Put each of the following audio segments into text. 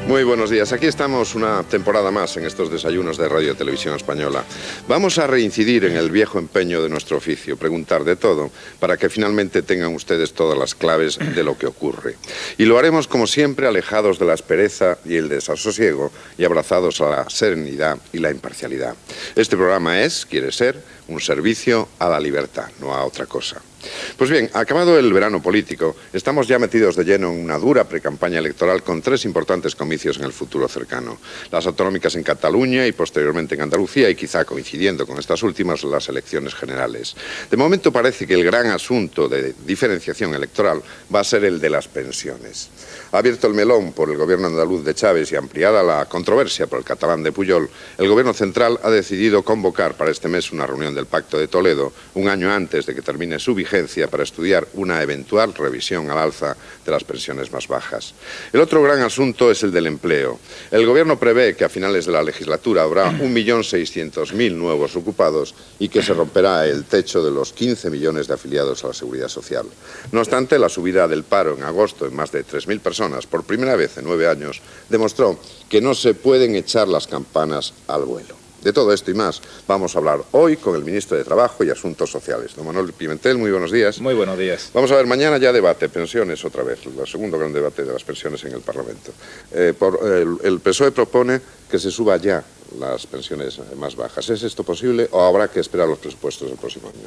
Muy buenos días, aquí estamos una temporada más en estos desayunos de Radio Televisión Española. Vamos a reincidir en el viejo empeño de nuestro oficio, preguntar de todo, para que finalmente tengan ustedes todas las claves de lo que ocurre. Y lo haremos como siempre, alejados de la aspereza y el desasosiego y abrazados a la serenidad y la imparcialidad. Este programa quiere ser, un servicio a la libertad, no a otra cosa. Pues bien, acabado el verano político, estamos ya metidos de lleno en una dura precampaña electoral con 3 importantes comicios en el futuro cercano. Las autonómicas en Cataluña y posteriormente en Andalucía y quizá coincidiendo con estas últimas las elecciones generales. De momento parece que el gran asunto de diferenciación electoral va a ser el de las pensiones. Ha abierto el melón por el gobierno andaluz de Chávez y ampliada la controversia por el catalán de Pujol, el gobierno central ha decidido convocar para este mes una reunión del Pacto de Toledo, un año antes de que termine su vigencia, para estudiar una eventual revisión al alza de las pensiones más bajas. El otro gran asunto es el del empleo. El Gobierno prevé que a finales de la legislatura habrá 1.600.000 nuevos ocupados y que se romperá el techo de los 15 millones de afiliados a la Seguridad Social. No obstante, la subida del paro en agosto en más de 3.000 personas, por primera vez en 9 años, demostró que no se pueden echar las campanas al vuelo. De todo esto y más vamos a hablar hoy con el ministro de Trabajo y Asuntos Sociales, don Manuel Pimentel. Muy buenos días. Muy buenos días. Vamos a ver, mañana ya debate, pensiones otra vez, el segundo gran debate de las pensiones en el Parlamento. El PSOE propone que se suba ya las pensiones más bajas. ¿Es esto posible o habrá que esperar los presupuestos del próximo año?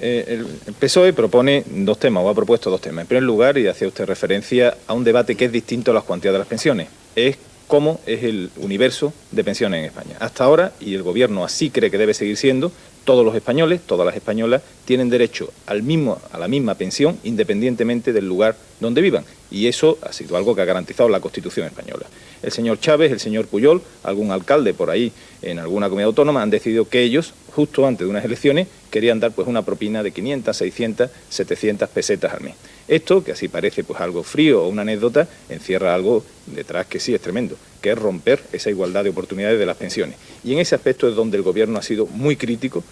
El PSOE propone dos temas, o ha propuesto dos temas. En primer lugar, y hacía usted referencia a un debate que es distinto a las cuantías de las pensiones, es cómo es el universo de pensiones en España. Hasta ahora, y el Gobierno así cree que debe seguir siendo, todos los españoles, todas las españolas, tienen derecho a la misma pensión independientemente del lugar donde vivan. Y eso ha sido algo que ha garantizado la Constitución española. El señor Chávez, el señor Pujol, algún alcalde por ahí en alguna comunidad autónoma han decidido que ellos, justo antes de unas elecciones, querían dar pues una propina de 500, 600, 700 pesetas al mes. Esto, que así parece pues algo frío o una anécdota, encierra algo detrás que sí es tremendo, que es romper esa igualdad de oportunidades de las pensiones. Y en ese aspecto es donde el Gobierno ha sido muy crítico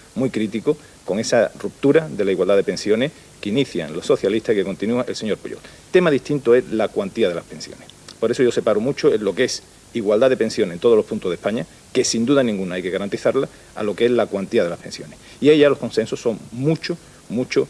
con esa ruptura de la igualdad de pensiones que inician los socialistas y que continúa el señor Pujol. Tema distinto es la cuantía de las pensiones. Por eso yo separo mucho en lo que es igualdad de pensiones en todos los puntos de España, que sin duda ninguna hay que garantizarla, a lo que es la cuantía de las pensiones. Y ahí ya los consensos son mucho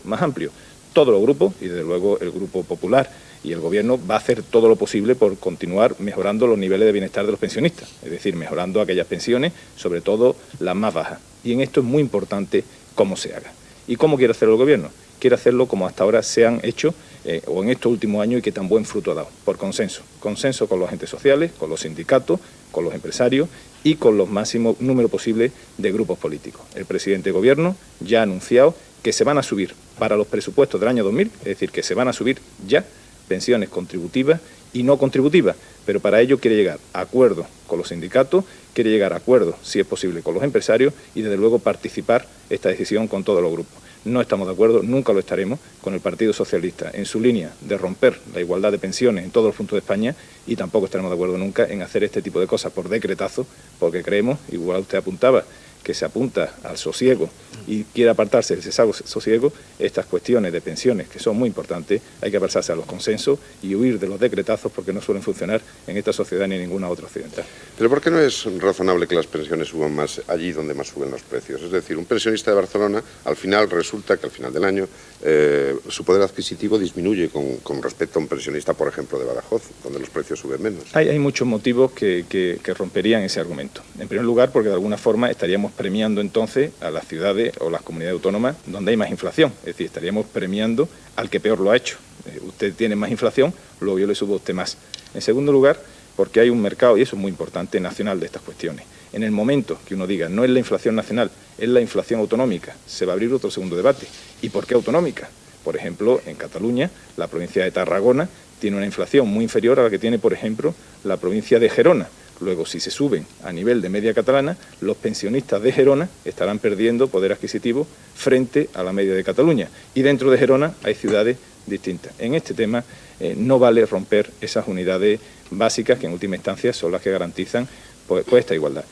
más amplios. Todos los grupos, y desde luego el Grupo Popular y el Gobierno, va a hacer todo lo posible por continuar mejorando los niveles de bienestar de los pensionistas, es decir, mejorando aquellas pensiones, sobre todo las más bajas. Y en esto es muy importante cómo se haga. ¿Y cómo quiere hacerlo el Gobierno? Quiere hacerlo como hasta ahora se han hecho, o en estos últimos años, y que tan buen fruto ha dado, por consenso. Consenso con los agentes sociales, con los sindicatos, con los empresarios y con los máximos números posibles de grupos políticos. El presidente de Gobierno ya ha anunciado que se van a subir para los presupuestos del año 2000, es decir, que se van a subir ya pensiones contributivas y no contributivas, pero para ello quiere llegar a acuerdos con los sindicatos, quiere llegar a acuerdos, si es posible, con los empresarios y, desde luego, participar esta decisión con todos los grupos. No estamos de acuerdo, nunca lo estaremos, con el Partido Socialista en su línea de romper la igualdad de pensiones en todos los puntos de España y tampoco estaremos de acuerdo nunca en hacer este tipo de cosas por decretazo, porque creemos, igual usted apuntaba, que se apunta al sosiego y quiere apartarse del sosiego, estas cuestiones de pensiones, que son muy importantes, hay que apartarse a los consensos y huir de los decretazos porque no suelen funcionar en esta sociedad ni en ninguna otra occidental. Pero ¿por qué no es razonable que las pensiones suban más allí donde más suben los precios? Es decir, un pensionista de Barcelona, al final resulta que al final del año su poder adquisitivo disminuye con respecto a un pensionista, por ejemplo, de Badajoz, donde los precios suben menos. Hay muchos motivos que romperían ese argumento. En primer lugar, porque de alguna forma estaríamos premiando entonces a las ciudades o las comunidades autónomas donde hay más inflación. Es decir, estaríamos premiando al que peor lo ha hecho. Usted tiene más inflación, luego yo le subo a usted más. En segundo lugar, porque hay un mercado, y eso es muy importante, nacional de estas cuestiones. En el momento que uno diga, no es la inflación nacional, es la inflación autonómica, se va a abrir otro segundo debate. ¿Y por qué autonómica? Por ejemplo, en Cataluña, la provincia de Tarragona tiene una inflación muy inferior a la que tiene, por ejemplo, la provincia de Gerona. Luego, si se suben a nivel de media catalana, los pensionistas de Gerona estarán perdiendo poder adquisitivo frente a la media de Cataluña. Y dentro de Gerona hay ciudades distintas. En este tema no vale romper esas unidades básicas que en última instancia son las que garantizan pues esta igualdad.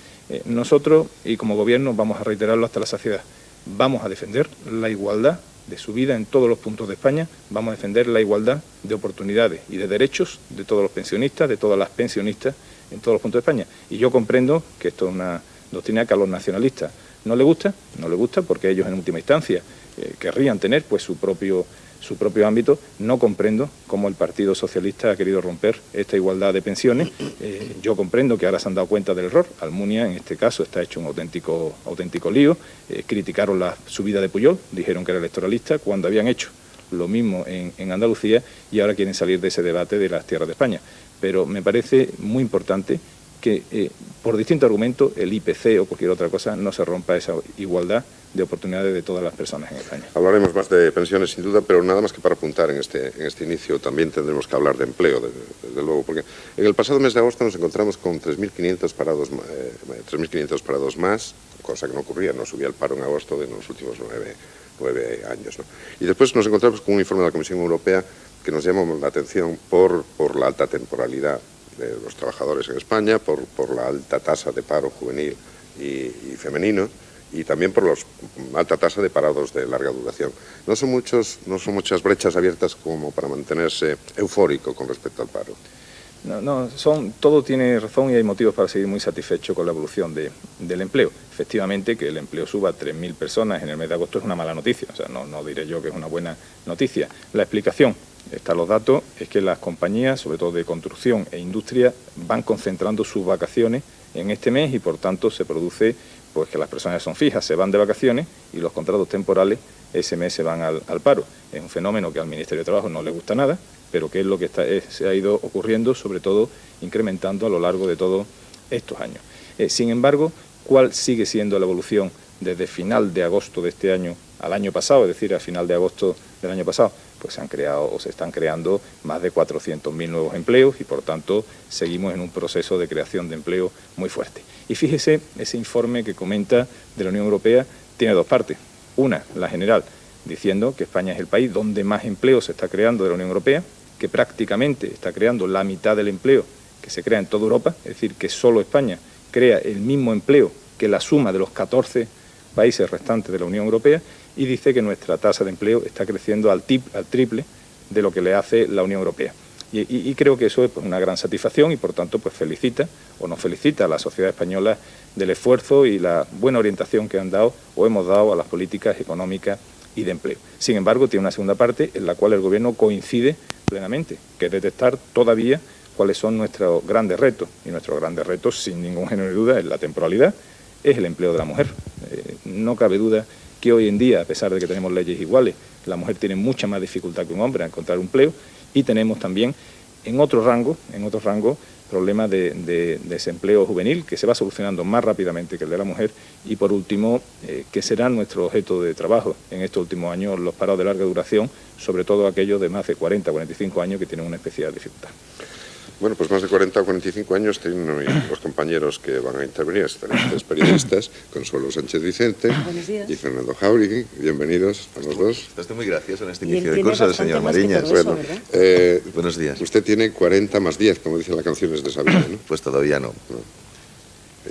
Nosotros, y como Gobierno, vamos a reiterarlo hasta la saciedad, vamos a defender la igualdad de su vida en todos los puntos de España, vamos a defender la igualdad de oportunidades y de derechos de todos los pensionistas, de todas las pensionistas en todos los puntos de España. Y yo comprendo que esto es una doctrina que a los nacionalistas no les gusta porque ellos en última instancia querrían tener pues su propio ámbito. No comprendo cómo el Partido Socialista ha querido romper esta igualdad de pensiones. Yo comprendo que ahora se han dado cuenta del error. Almunia, en este caso, está hecho un auténtico lío. Criticaron la subida de Pujol, dijeron que era electoralista, cuando habían hecho lo mismo en Andalucía, y ahora quieren salir de ese debate de las tierras de España. Pero me parece muy importante que, por distintos argumentos, el IPC o cualquier otra cosa, no se rompa esa igualdad de oportunidades de todas las personas en España. Hablaremos más de pensiones, sin duda, pero nada más que para apuntar en este inicio también tendremos que hablar de empleo, desde luego, porque en el pasado mes de agosto nos encontramos con 3.500 parados más, cosa que no ocurría, no subía el paro en agosto de los últimos 9 años, ¿no? Y después nos encontramos con un informe de la Comisión Europea que nos llama la atención por la alta temporalidad de los trabajadores en España, por la alta tasa de paro juvenil y femenino, y también por la alta tasa de parados de larga duración. No son muchas brechas abiertas como para mantenerse eufórico con respecto al paro. Todo tiene razón y hay motivos para seguir muy satisfecho con la evolución del empleo. Efectivamente, que el empleo suba a 3.000 personas en el mes de agosto es una mala noticia, o sea, no diré yo que es una buena noticia. La explicación, están los datos, es que las compañías, sobre todo de construcción e industria, van concentrando sus vacaciones en este mes y por tanto se produce pues que las personas son fijas, se van de vacaciones y los contratos temporales ese mes se van al paro. Es un fenómeno que al Ministerio de Trabajo no le gusta nada, pero que es lo que se ha ido ocurriendo, sobre todo incrementando a lo largo de todos estos años. Sin embargo, ¿cuál sigue siendo la evolución desde final de agosto de este año al año pasado, es decir, a final de agosto del año pasado? Pues se han creado o se están creando más de 400.000 nuevos empleos y por tanto seguimos en un proceso de creación de empleo muy fuerte. Y fíjese, ese informe que comenta de la Unión Europea tiene dos partes. Una, la general, diciendo que España es el país donde más empleo se está creando de la Unión Europea, que prácticamente está creando la mitad del empleo que se crea en toda Europa, es decir, que solo España crea el mismo empleo que la suma de los 14 países restantes de la Unión Europea, y dice que nuestra tasa de empleo está creciendo al triple de lo que le hace la Unión Europea. Y creo que eso es pues, una gran satisfacción y por tanto pues felicita o nos felicita a la sociedad española del esfuerzo y la buena orientación que han dado o hemos dado a las políticas económicas y de empleo. Sin embargo, tiene una segunda parte en la cual el Gobierno coincide plenamente, que es detectar todavía cuáles son nuestros grandes retos. Y nuestros grandes retos, sin ningún género de duda, es la temporalidad, es el empleo de la mujer. No cabe duda que hoy en día, a pesar de que tenemos leyes iguales, la mujer tiene mucha más dificultad que un hombre a encontrar un empleo, y tenemos también en otro rango problemas de desempleo juvenil que se va solucionando más rápidamente que el de la mujer, y por último, que será nuestro objeto de trabajo en estos últimos años, los parados de larga duración, sobre todo aquellos de más de 40 o 45 años que tienen una especial dificultad. Bueno, pues más de 40 o 45 años tienen los compañeros que van a intervenir, excelentes periodistas, Consuelo Sánchez Vicente y Fernando Jáuregui. Bienvenidos a los dos. Está usted muy gracioso en este inicio de curso del señor Mariñas. Bueno, buenos días. Usted tiene 40 más 10, como dicen las canciones de Sabina, ¿no? Pues todavía no,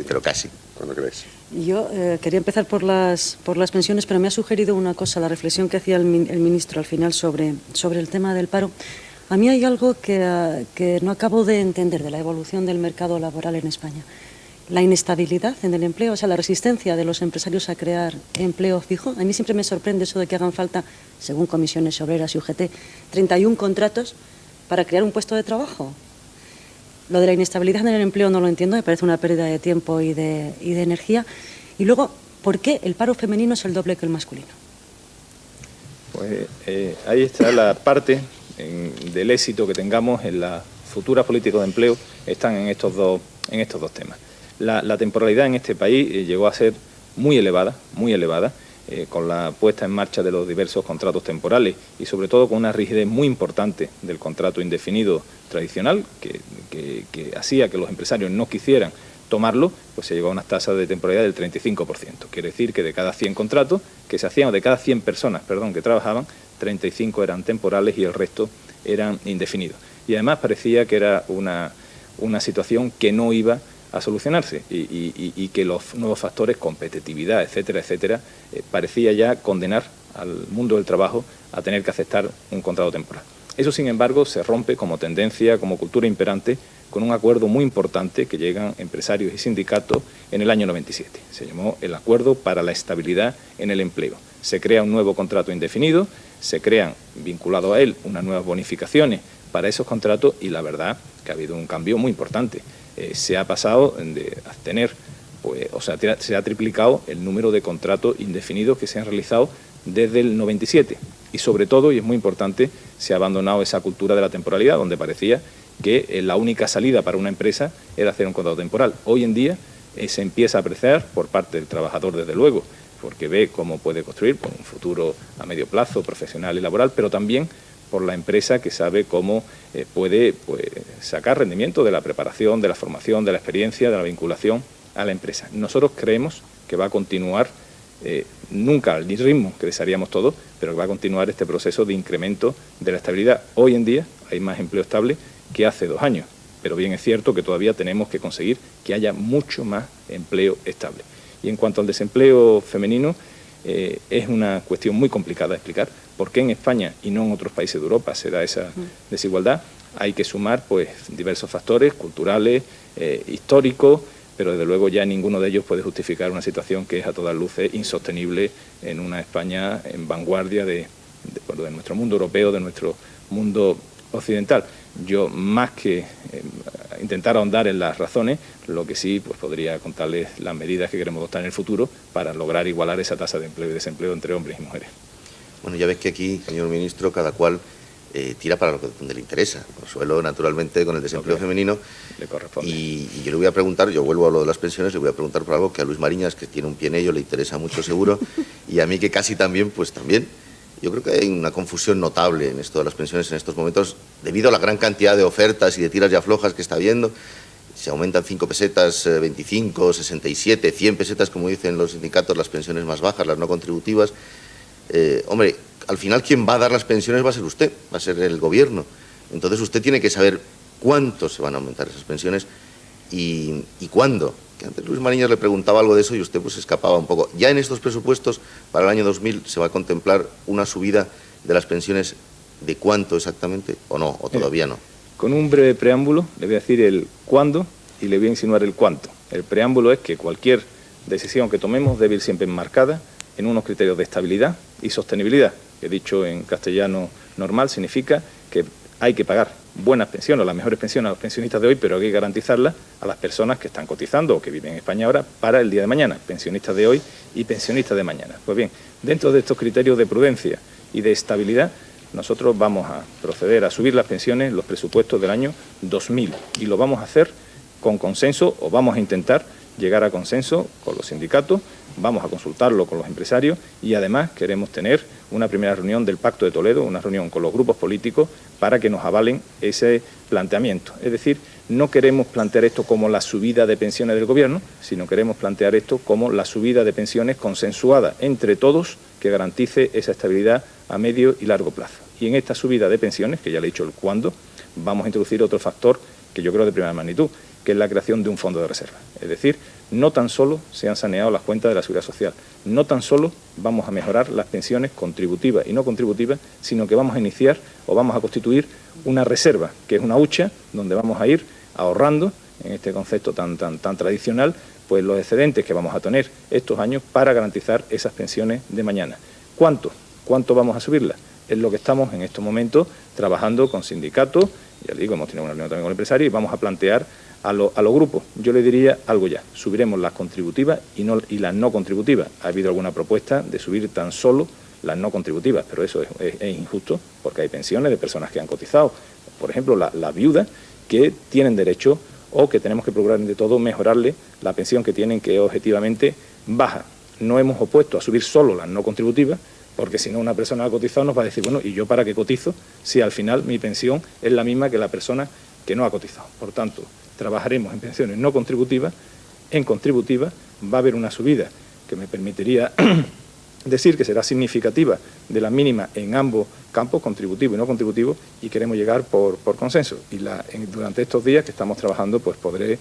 pero casi. ¿Cuándo crees? Yo quería empezar por las pensiones, pero me ha sugerido una cosa, la reflexión que hacía el ministro al final sobre el tema del paro. A mí hay algo que no acabo de entender de la evolución del mercado laboral en España. La inestabilidad en el empleo, o sea, la resistencia de los empresarios a crear empleo fijo. A mí siempre me sorprende eso de que hagan falta, según comisiones obreras y UGT, 31 contratos para crear un puesto de trabajo. Lo de la inestabilidad en el empleo no lo entiendo, me parece una pérdida de tiempo y de energía. Y luego, ¿por qué el paro femenino es el doble que el masculino? Pues ahí está la parte del éxito que tengamos en las futuras políticas de empleo, están en estos dos temas. La temporalidad en este país llegó a ser muy elevada, con la puesta en marcha de los diversos contratos temporales y sobre todo con una rigidez muy importante del contrato indefinido tradicional que hacía que los empresarios no quisieran tomarlo, pues se llegó a unas tasas de temporalidad del 35%. Quiere decir que de cada 100 contratos que se hacían, o de cada 100 personas, que trabajaban, 35 eran temporales y el resto eran indefinidos. Y además parecía que era una situación que no iba a solucionarse y que los nuevos factores, competitividad, etcétera, parecía ya condenar al mundo del trabajo a tener que aceptar un contrato temporal. Eso, sin embargo, se rompe como tendencia, como cultura imperante, con un acuerdo muy importante que llegan empresarios y sindicatos en el año 97. Se llamó el Acuerdo para la Estabilidad en el Empleo. Se crea un nuevo contrato indefinido, se crean, vinculado a él, unas nuevas bonificaciones para esos contratos y la verdad que ha habido un cambio muy importante. Se ha pasado de tener, pues, o sea, se ha triplicado el número de contratos indefinidos que se han realizado desde el 97 y sobre todo, y es muy importante, se ha abandonado esa cultura de la temporalidad donde parecía que la única salida para una empresa era hacer un contrato temporal. Hoy en día se empieza a apreciar por parte del trabajador, desde luego, porque ve cómo puede construir un futuro a medio plazo, profesional y laboral, pero también por la empresa que sabe cómo puede, pues, sacar rendimiento de la preparación, de la formación, de la experiencia, de la vinculación a la empresa. Nosotros creemos que va a continuar, nunca al ritmo que desearíamos todos, pero que va a continuar este proceso de incremento de la estabilidad. Hoy en día hay más empleo estable que hace 2 años, pero bien es cierto que todavía tenemos que conseguir que haya mucho más empleo estable. Y en cuanto al desempleo femenino, es una cuestión muy complicada de explicar. ¿Por qué en España y no en otros países de Europa se da esa desigualdad? Hay que sumar, pues, diversos factores culturales, históricos, pero desde luego ya ninguno de ellos puede justificar una situación que es a todas luces insostenible en una España en vanguardia de nuestro mundo europeo, de nuestro mundo occidental. Yo, más que intentar ahondar en las razones, lo que sí, pues, podría contarles las medidas que queremos adoptar en el futuro para lograr igualar esa tasa de empleo y desempleo entre hombres y mujeres. Bueno, ya ves que aquí, señor ministro, cada cual tira para donde le interesa. Consuelo, naturalmente, con el desempleo femenino. Le corresponde. Y yo le voy a preguntar, yo vuelvo a lo de las pensiones, le voy a preguntar por algo que a Luis Mariñas, que tiene un pie en ello, le interesa mucho seguro, y a mí que casi también, pues también. Yo creo que hay una confusión notable en esto de las pensiones en estos momentos, debido a la gran cantidad de ofertas y de tiras y aflojas que está habiendo. Se aumentan 5 pesetas, 25, 67, 100 pesetas, como dicen los sindicatos, las pensiones más bajas, las no contributivas. Hombre, al final quien va a dar las pensiones va a ser usted, va a ser el gobierno. Entonces usted tiene que saber cuánto se van a aumentar esas pensiones y cuándo. Que antes Luis Mariñas le preguntaba algo de eso y usted, pues, escapaba un poco. Ya en estos presupuestos para el año 2000 se va a contemplar una subida de las pensiones, ¿de cuánto exactamente? ¿O no? ¿O todavía no? Con un breve preámbulo le voy a decir el cuándo y le voy a insinuar el cuánto. El preámbulo es que cualquier decisión que tomemos debe ir siempre enmarcada en unos criterios de estabilidad y sostenibilidad, que dicho en castellano normal significa que hay que pagar buenas pensiones, las mejores pensiones a los pensionistas de hoy, pero hay que garantizarlas a las personas que están cotizando o que viven en España ahora para el día de mañana, pensionistas de hoy y pensionistas de mañana. Pues bien, dentro de estos criterios de prudencia y de estabilidad, nosotros vamos a proceder a subir las pensiones en los presupuestos del año 2000 y lo vamos a hacer con consenso, o vamos a intentar llegar a consenso con los sindicatos, vamos a consultarlo con los empresarios y además queremos tener una primera reunión del Pacto de Toledo, una reunión con los grupos políticos para que nos avalen ese planteamiento. Es decir, no queremos plantear esto como la subida de pensiones del Gobierno, sino queremos plantear esto como la subida de pensiones consensuada entre todos que garantice esa estabilidad a medio y largo plazo. Y en esta subida de pensiones, que ya le he dicho el cuándo, vamos a introducir otro factor que yo creo de primera magnitud, que es la creación de un fondo de reserva. Es decir, no tan solo se han saneado las cuentas de la Seguridad Social, no tan solo vamos a mejorar las pensiones contributivas y no contributivas, sino que vamos a iniciar o vamos a constituir una reserva, que es una hucha donde vamos a ir ahorrando, en este concepto tan tradicional, pues los excedentes que vamos a tener estos años para garantizar esas pensiones de mañana. ¿Cuánto vamos a subirlas? Es lo que estamos en estos momentos trabajando con sindicatos, ya digo, hemos tenido una reunión también con empresarios y vamos a plantear a los grupos. Yo le diría algo ya, subiremos las contributivas y las no contributivas. Ha habido alguna propuesta de subir tan solo las no contributivas, pero eso es injusto porque hay pensiones de personas que han cotizado. Por ejemplo, las viudas que tienen derecho o que tenemos que procurar de todo mejorarle la pensión que tienen, que es objetivamente baja. No hemos opuesto a subir solo las no contributivas, porque si no una persona ha cotizado nos va a decir, bueno, ¿y yo para qué cotizo si al final mi pensión es la misma que la persona que no ha cotizado? Por tanto, trabajaremos en pensiones no contributivas, en contributivas va a haber una subida que me permitiría decir que será significativa de la mínima en ambos campos, contributivo y no contributivo, y queremos llegar por consenso. Y durante estos días que estamos trabajando, pues podré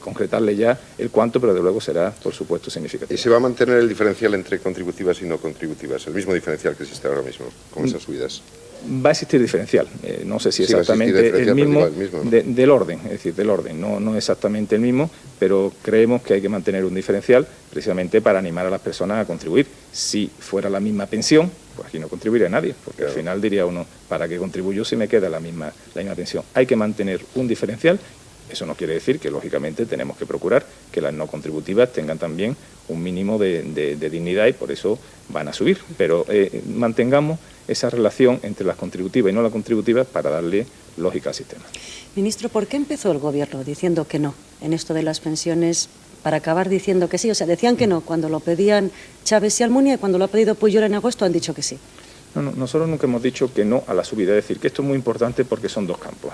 concretarle ya el cuánto, pero de luego será, por supuesto, significativo. ¿Y se va a mantener el diferencial entre contributivas y no contributivas? El mismo diferencial que existe ahora mismo con esas subidas. Va a existir diferencial, no sé si Sí, va a existir exactamente el mismo, ¿no? del orden, es decir, del orden, no exactamente el mismo, pero creemos que hay que mantener un diferencial precisamente para animar a las personas a contribuir. Si fuera la misma pensión, pues aquí no contribuiría nadie, porque al final diría uno, ¿para qué contribuyo si me queda la misma pensión? Hay que mantener un diferencial. Eso no quiere decir que, lógicamente, tenemos que procurar que las no contributivas tengan también un mínimo de dignidad y por eso van a subir. Pero mantengamos esa relación entre las contributivas y no las contributivas para darle lógica al sistema. Ministro, ¿por qué empezó el Gobierno diciendo que no en esto de las pensiones para acabar diciendo que sí? O sea, decían que no cuando lo pedían Chávez y Almunia y cuando lo ha pedido Pujol en agosto han dicho que sí. No, nosotros nunca hemos dicho que no a la subida, es decir, que esto es muy importante porque son dos campos,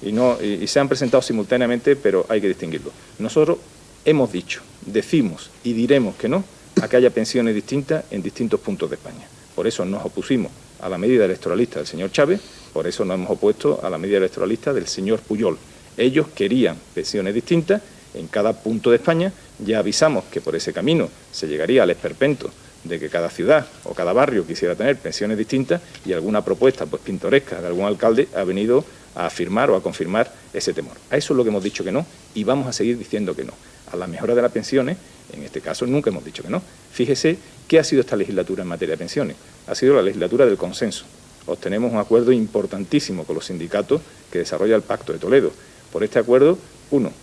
y se han presentado simultáneamente, pero hay que distinguirlo. Nosotros hemos dicho, decimos y diremos que no a que haya pensiones distintas en distintos puntos de España. Por eso nos opusimos a la medida electoralista del señor Chávez, por eso nos hemos opuesto a la medida electoralista del señor Pujol. Ellos querían pensiones distintas en cada punto de España, ya avisamos que por ese camino se llegaría al esperpento de que cada ciudad o cada barrio quisiera tener pensiones distintas y alguna propuesta pues pintoresca de algún alcalde ha venido a afirmar o a confirmar ese temor. A eso es lo que hemos dicho que no y vamos a seguir diciendo que no. A la mejora de las pensiones, en este caso, nunca hemos dicho que no. Fíjese qué ha sido esta legislatura en materia de pensiones. Ha sido la legislatura del consenso. Obtenemos un acuerdo importantísimo con los sindicatos que desarrolla el Pacto de Toledo. Por este acuerdo,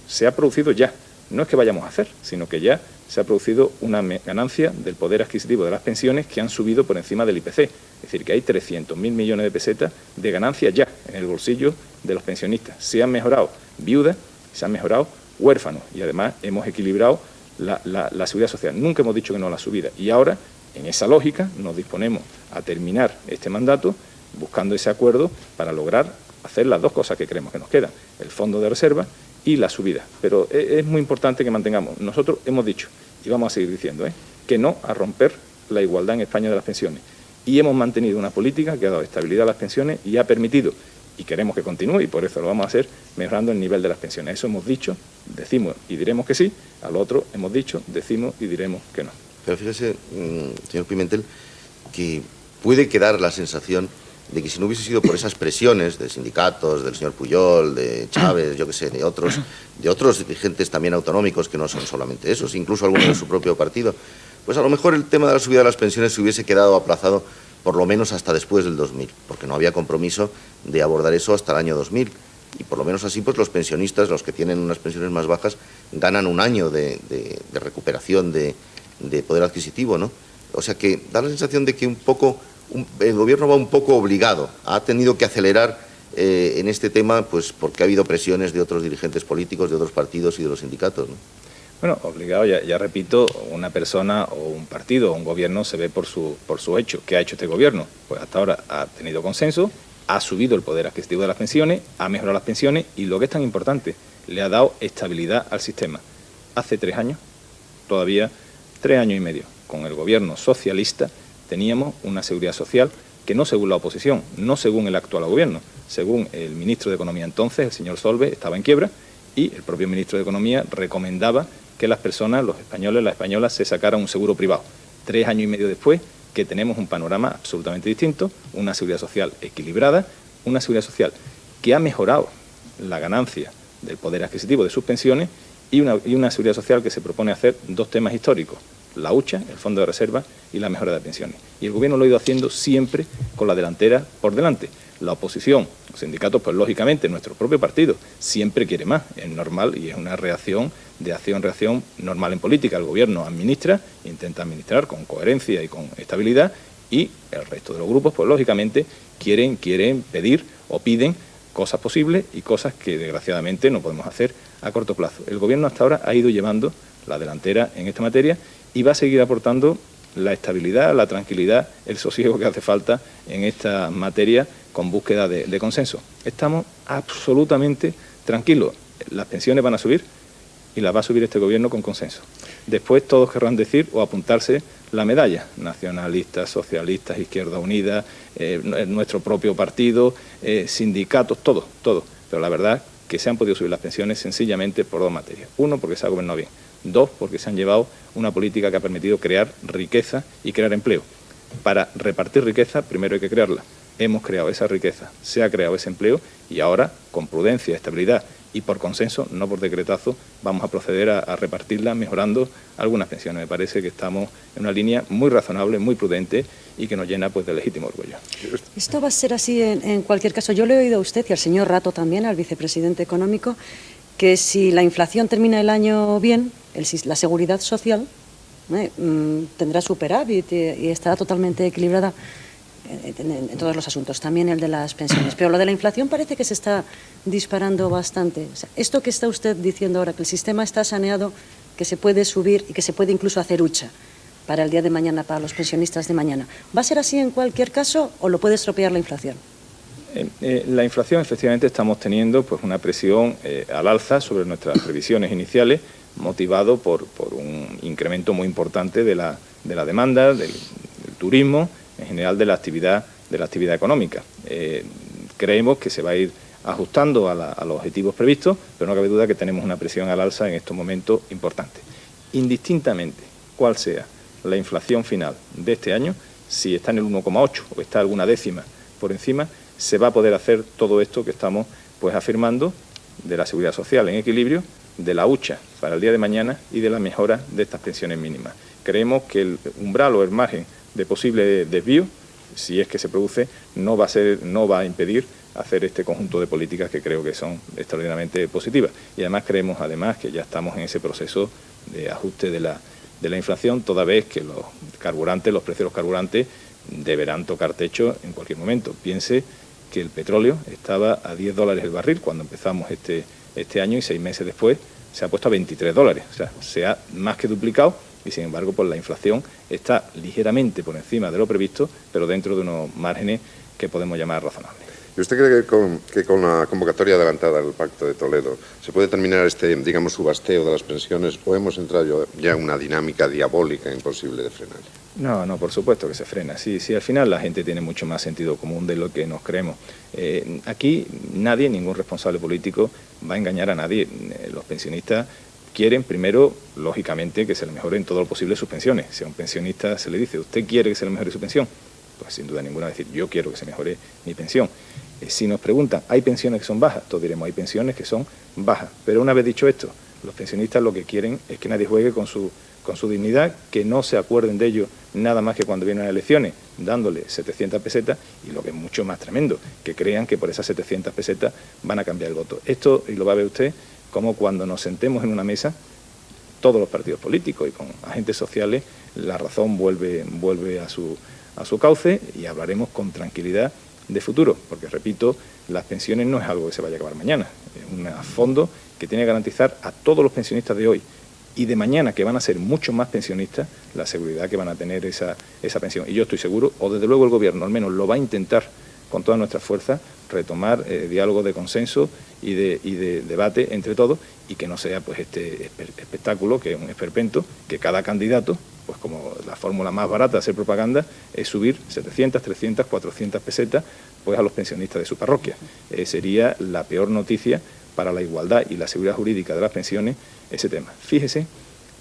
se ha producido ya, no es que vayamos a hacer, sino que ya se ha producido una ganancia del poder adquisitivo de las pensiones que han subido por encima del IPC. Es decir, que hay 300.000 millones de pesetas de ganancia ya en el bolsillo de los pensionistas. Se han mejorado viudas, se han mejorado huérfanos y además hemos equilibrado la seguridad social. Nunca hemos dicho que no a la subida y ahora, en esa lógica, nos disponemos a terminar este mandato buscando ese acuerdo para lograr hacer las dos cosas que creemos que nos quedan, el fondo de reserva y la subida. Pero es muy importante que mantengamos. Nosotros hemos dicho, y vamos a seguir diciendo, que no a romper la igualdad en España de las pensiones. Y hemos mantenido una política que ha dado estabilidad a las pensiones y ha permitido, y queremos que continúe, y por eso lo vamos a hacer, mejorando el nivel de las pensiones. Eso hemos dicho, decimos y diremos que sí, a lo otro hemos dicho, decimos y diremos que no. Pero fíjese, señor Pimentel, que puede quedar la sensación de que si no hubiese sido por esas presiones de sindicatos, del señor Pujol, de Chávez, yo qué sé, de otros dirigentes también autonómicos, que no son solamente esos, incluso algunos de su propio partido, pues a lo mejor el tema de la subida de las pensiones se hubiese quedado aplazado por lo menos hasta después del 2000, porque no había compromiso de abordar eso hasta el año 2000. Y por lo menos así, pues los pensionistas, los que tienen unas pensiones más bajas, ganan un año de recuperación de poder adquisitivo, ¿no? O sea que da la sensación de que el Gobierno va un poco obligado, ha tenido que acelerar en este tema, pues porque ha habido presiones de otros dirigentes políticos, de otros partidos y de los sindicatos, ¿no? Bueno, obligado, ya repito, una persona o un partido o un gobierno se ve por su hecho. ¿Qué ha hecho este gobierno? Pues hasta ahora ha tenido consenso, ha subido el poder adquisitivo de las pensiones, ha mejorado las pensiones y lo que es tan importante, le ha dado estabilidad al sistema. Hace 3 años, todavía 3 años y medio, con el gobierno socialista teníamos una seguridad social que no según la oposición, no según el actual gobierno, según el ministro de Economía entonces, el señor Solbes, estaba en quiebra y el propio ministro de Economía recomendaba que las personas, los españoles, las españolas, se sacaran un seguro privado. 3 años y medio después, que tenemos un panorama absolutamente distinto, una seguridad social equilibrada, una seguridad social que ha mejorado la ganancia del poder adquisitivo de sus pensiones y una seguridad social que se propone hacer 2 temas históricos, la hucha, el fondo de reserva y la mejora de pensiones. Y el Gobierno lo ha ido haciendo siempre con la delantera por delante. La oposición, los sindicatos, pues lógicamente nuestro propio partido siempre quiere más, es normal y es una reacción de acción-reacción normal en política. El Gobierno administra, intenta administrar con coherencia y con estabilidad y el resto de los grupos, pues lógicamente quieren pedir o piden cosas posibles y cosas que desgraciadamente no podemos hacer a corto plazo. El Gobierno hasta ahora ha ido llevando la delantera en esta materia y va a seguir aportando la estabilidad, la tranquilidad, el sosiego que hace falta en esta materia con búsqueda de consenso. Estamos absolutamente tranquilos. Las pensiones van a subir y las va a subir este Gobierno con consenso. Después todos querrán decir o apuntarse la medalla, nacionalistas, socialistas, Izquierda Unida, nuestro propio partido, sindicatos, todo. Pero la verdad que se han podido subir las pensiones sencillamente por 2 materias. 1, porque se ha gobernado bien. 2, porque se han llevado una política que ha permitido crear riqueza y crear empleo. Para repartir riqueza, primero hay que crearla. hemos creado esa riqueza, se ha creado ese empleo y ahora, con prudencia, estabilidad y por consenso, no por decretazo, vamos a proceder a repartirla mejorando algunas pensiones. Me parece que estamos en una línea muy razonable, muy prudente y que nos llena pues de legítimo orgullo. Esto va a ser así en cualquier caso. Yo le he oído a usted y al señor Rato también, al vicepresidente económico, que si la inflación termina el año bien, la seguridad social tendrá superávit y estará totalmente equilibrada en todos los asuntos, también el de las pensiones. Pero lo de la inflación parece que se está disparando bastante. O sea, esto que está usted diciendo ahora, que el sistema está saneado, que se puede subir y que se puede incluso hacer hucha para el día de mañana, para los pensionistas de mañana, ¿va a ser así en cualquier caso o lo puede estropear la inflación? La inflación, efectivamente, estamos teniendo pues una presión al alza sobre nuestras previsiones iniciales, motivado por un incremento muy importante de la demanda, del turismo, en general de la actividad económica. Creemos que se va a ir ajustando a los objetivos previstos, pero no cabe duda que tenemos una presión al alza en estos momentos importante. Indistintamente cuál sea la inflación final de este año, si está en el 1,8 o está alguna décima por encima, se va a poder hacer todo esto que estamos pues afirmando de la seguridad social en equilibrio, de la hucha para el día de mañana y de la mejora de estas pensiones mínimas. Creemos que el umbral o el margen de posible desvío, si es que se produce, no va a impedir hacer este conjunto de políticas que creo que son extraordinariamente positivas. Y además creemos que ya estamos en ese proceso de ajuste de la inflación, toda vez que los precios de los carburantes deberán tocar techo en cualquier momento. Piense que el petróleo estaba a $10 el barril cuando empezamos este año y 6 meses después se ha puesto a $23. O sea, se ha más que duplicado y sin embargo pues la inflación está ligeramente por encima de lo previsto, pero dentro de unos márgenes que podemos llamar razonables. ¿Y usted cree que con la convocatoria adelantada del Pacto de Toledo se puede terminar este, digamos, subasteo de las pensiones o hemos entrado ya en una dinámica diabólica imposible de frenar? No, por supuesto que se frena. Sí, al final la gente tiene mucho más sentido común de lo que nos creemos. Aquí nadie, ningún responsable político va a engañar a nadie. Los pensionistas quieren primero, lógicamente, que se le mejoren todo lo posible sus pensiones. Si a un pensionista se le dice, ¿usted quiere que se le mejore su pensión? Pues sin duda ninguna decir, yo quiero que se mejore mi pensión. Si nos preguntan, ¿hay pensiones que son bajas? Todos diremos, hay pensiones que son bajas. Pero una vez dicho esto, los pensionistas lo que quieren es que nadie juegue con su dignidad, que no se acuerden de ello nada más que cuando vienen las elecciones, dándole 700 pesetas, y lo que es mucho más tremendo, que crean que por esas 700 pesetas van a cambiar el voto. Esto, y lo va a ver usted, como cuando nos sentemos en una mesa, todos los partidos políticos y con agentes sociales, la razón vuelve a su cauce y hablaremos con tranquilidad de futuro, porque repito, las pensiones no es algo que se vaya a acabar mañana, es un fondo que tiene que garantizar a todos los pensionistas de hoy y de mañana, que van a ser mucho más pensionistas, la seguridad que van a tener esa pensión. Y yo estoy seguro, o desde luego el Gobierno al menos lo va a intentar con todas nuestras fuerzas, retomar diálogo de consenso y de debate entre todos, y que no sea pues este espectáculo, que es un esperpento, que cada candidato, pues como la fórmula más barata de hacer propaganda, es subir 700, 300, 400 pesetas pues a los pensionistas de su parroquia. Sería la peor noticia para la igualdad y la seguridad jurídica de las pensiones ese tema. Fíjese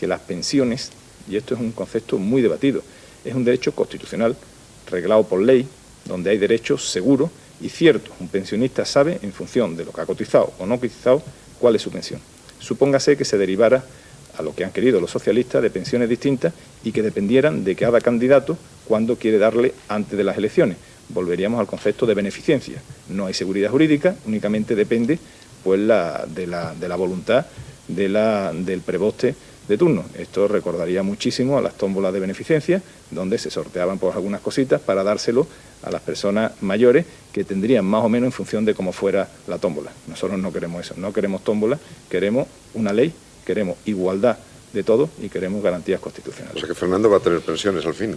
que las pensiones, y esto es un concepto muy debatido, es un derecho constitucional reglado por ley, donde hay derechos seguros y ciertos. Un pensionista sabe, en función de lo que ha cotizado o no cotizado, cuál es su pensión. Supóngase que se derivara, a lo que han querido los socialistas, de pensiones distintas y que dependieran de cada candidato cuándo quiere darle antes de las elecciones. Volveríamos al concepto de beneficencia. No hay seguridad jurídica, únicamente depende pues de la voluntad del preboste de turno. Esto recordaría muchísimo a las tómbolas de beneficencia, donde se sorteaban pues algunas cositas para dárselo a las personas mayores, que tendrían más o menos en función de cómo fuera la tómbola. Nosotros no queremos eso, no queremos tómbola, queremos una ley, queremos igualdad de todos y queremos garantías constitucionales. O sea que Fernando va a tener pensiones al fin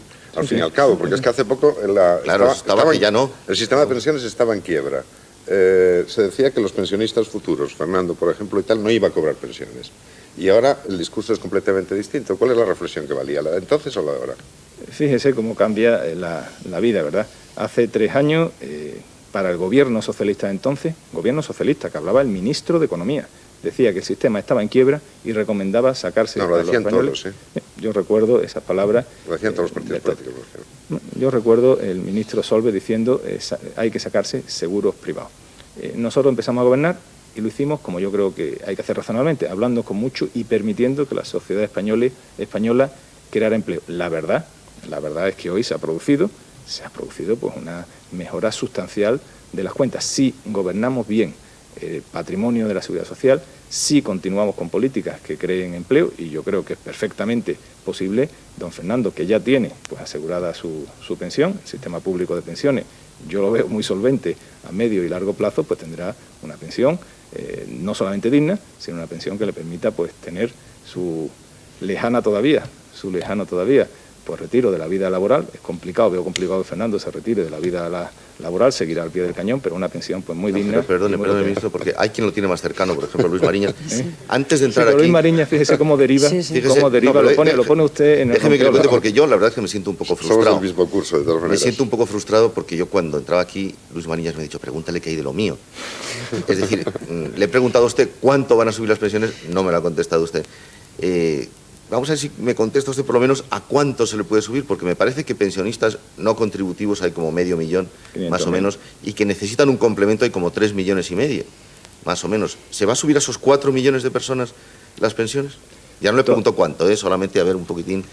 y al cabo, porque es que hace poco el sistema de pensiones estaba en quiebra. Se decía que los pensionistas futuros, Fernando, por ejemplo, y tal, no iba a cobrar pensiones. Y ahora el discurso es completamente distinto. ¿Cuál es la reflexión que valía, la de entonces o la de ahora? Fíjese cómo cambia la vida, ¿verdad? Hace 3 años para el gobierno socialista de entonces, gobierno socialista, que hablaba el ministro de Economía, decía que el sistema estaba en quiebra y recomendaba sacarse No, lo a los decían españoles. todos, Yo recuerdo esas palabras. Lo decían todos los partidos políticos. Por ejemplo. Yo recuerdo el ministro Solbes diciendo hay que sacarse seguros privados. Nosotros empezamos a gobernar y lo hicimos como yo creo que hay que hacer razonablemente, hablando con mucho y permitiendo que la sociedad española creara empleo. La verdad es que hoy se ha producido pues una mejora sustancial de las cuentas. Si gobernamos bien el patrimonio de la seguridad social, si continuamos con políticas que creen empleo, y yo creo que es perfectamente posible, don Fernando, que ya tiene pues asegurada su pensión, el sistema público de pensiones, yo lo veo muy solvente a medio y largo plazo, pues tendrá una pensión no solamente digna, sino una pensión que le permita pues tener su lejano todavía, pues retiro de la vida laboral. Es complicado, veo complicado que Fernando se retire de la vida laboral, seguirá al pie del cañón, pero una pensión pues muy digna. Perdone, ministro, porque hay quien lo tiene más cercano, por ejemplo, Luis Mariñas. Antes de entrar pero aquí... Luis Mariñas, fíjese cómo deriva, lo pone usted en el... Déjeme que lo cuente, porque yo la verdad es que me siento un poco frustrado. Somos del mismo curso, de todas maneras. Me siento un poco frustrado porque yo cuando entraba aquí, Luis Mariñas me ha dicho, pregúntale qué hay de lo mío. Es decir, le he preguntado a usted cuánto van a subir las pensiones, no me lo ha contestado usted. Vamos a ver si me contesta usted por lo menos a cuánto se le puede subir, porque me parece que pensionistas no contributivos hay como 500.000, más o menos, y que necesitan un complemento hay como 3,5 millones, más o menos. ¿Se va a subir a esos 4 millones de personas las pensiones? Ya no le pregunto cuánto, solamente a ver un poquitín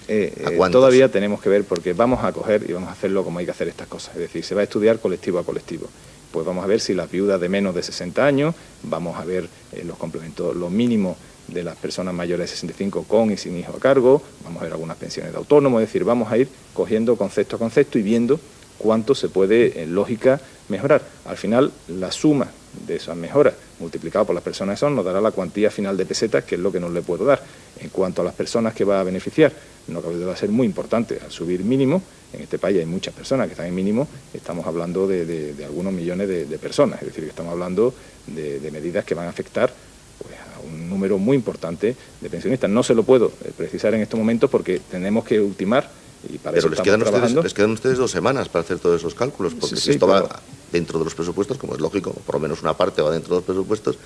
a cuántos. Todavía tenemos que ver, porque vamos a coger y vamos a hacerlo como hay que hacer estas cosas. Es decir, se va a estudiar colectivo a colectivo. Pues vamos a ver si las viudas de menos de 60 años, vamos a ver los complementos, los mínimos de las personas mayores de 65 con y sin hijos a cargo, vamos a ver algunas pensiones de autónomos, es decir, vamos a ir cogiendo concepto a concepto y viendo cuánto se puede, en lógica, mejorar. Al final, la suma de esas mejoras multiplicado por las personas que son nos dará la cuantía final de pesetas, que es lo que no le puedo dar. En cuanto a las personas que va a beneficiar, no cabe duda, va a ser muy importante. Al subir mínimo, en este país hay muchas personas que están en mínimo, estamos hablando de algunos millones de personas, es decir, que estamos hablando de medidas que van a afectar pues a un número muy importante de pensionistas. No se lo puedo precisar en estos momentos porque tenemos que ultimar y para pero eso estamos trabajando. Les quedan ustedes 2 semanas para hacer todos esos cálculos, porque si esto va dentro de los presupuestos, como es lógico, por lo menos una parte va dentro de los presupuestos,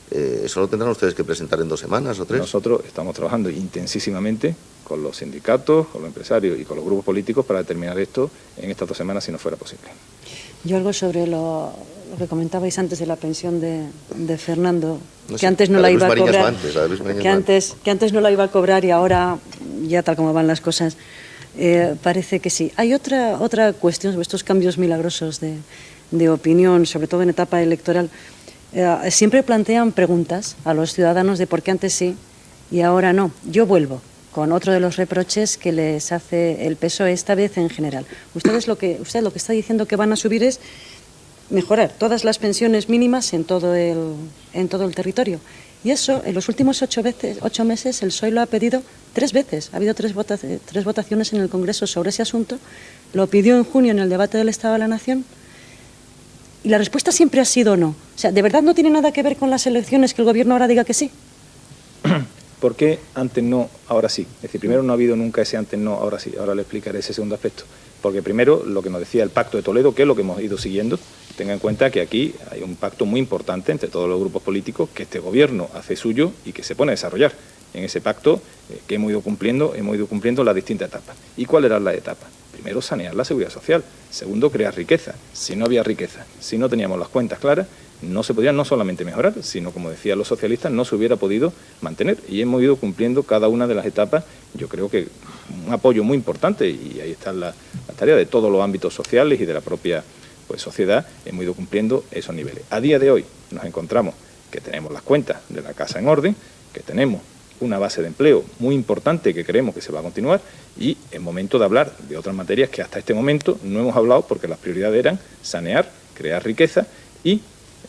eso lo tendrán ustedes que presentar en 2 semanas o 3. Nosotros estamos trabajando intensísimamente con los sindicatos, con los empresarios y con los grupos políticos para determinar esto en estas 2 semanas si no fuera posible. Yo algo sobre lo que comentabais antes de la pensión de Fernando, No que sé, antes no la iba a cobrar, que antes no la iba a cobrar y ahora ya tal como van las cosas, parece que sí. Hay otra cuestión sobre estos cambios milagrosos de opinión, sobre todo en etapa electoral. Siempre plantean preguntas a los ciudadanos de por qué antes sí y ahora no. Yo vuelvo con otro de los reproches que les hace el PSOE, esta vez en general. Usted lo que está diciendo que van a subir es mejorar todas las pensiones mínimas en todo el territorio. Y eso, en los últimos 8 meses, el PSOE lo ha pedido 3 veces. Ha habido 3 votaciones en el Congreso sobre ese asunto. Lo pidió en junio en el debate del Estado de la Nación. Y la respuesta siempre ha sido no. O sea, ¿de verdad no tiene nada que ver con las elecciones que el Gobierno ahora diga que sí? ¿Por qué antes no, ahora sí? Es decir, primero no ha habido nunca ese antes no, ahora sí. Ahora le explicaré ese segundo aspecto. Porque primero, lo que nos decía el Pacto de Toledo, que es lo que hemos ido siguiendo, tenga en cuenta que aquí hay un pacto muy importante entre todos los grupos políticos que este Gobierno hace suyo y que se pone a desarrollar. En ese pacto que hemos ido cumpliendo las distintas etapas. ¿Y cuáles eran las etapas? Primero, sanear la seguridad social. Segundo, crear riqueza. Si no había riqueza, si no teníamos las cuentas claras, no se podía no solamente mejorar, sino, como decían los socialistas, no se hubiera podido mantener. Y hemos ido cumpliendo cada una de las etapas, yo creo que un apoyo muy importante, y ahí está la tarea de todos los ámbitos sociales y de la propia sociedad, hemos ido cumpliendo esos niveles. A día de hoy nos encontramos que tenemos las cuentas de la casa en orden, que tenemos una base de empleo muy importante que creemos que se va a continuar y es momento de hablar de otras materias que hasta este momento no hemos hablado porque las prioridades eran sanear, crear riqueza y,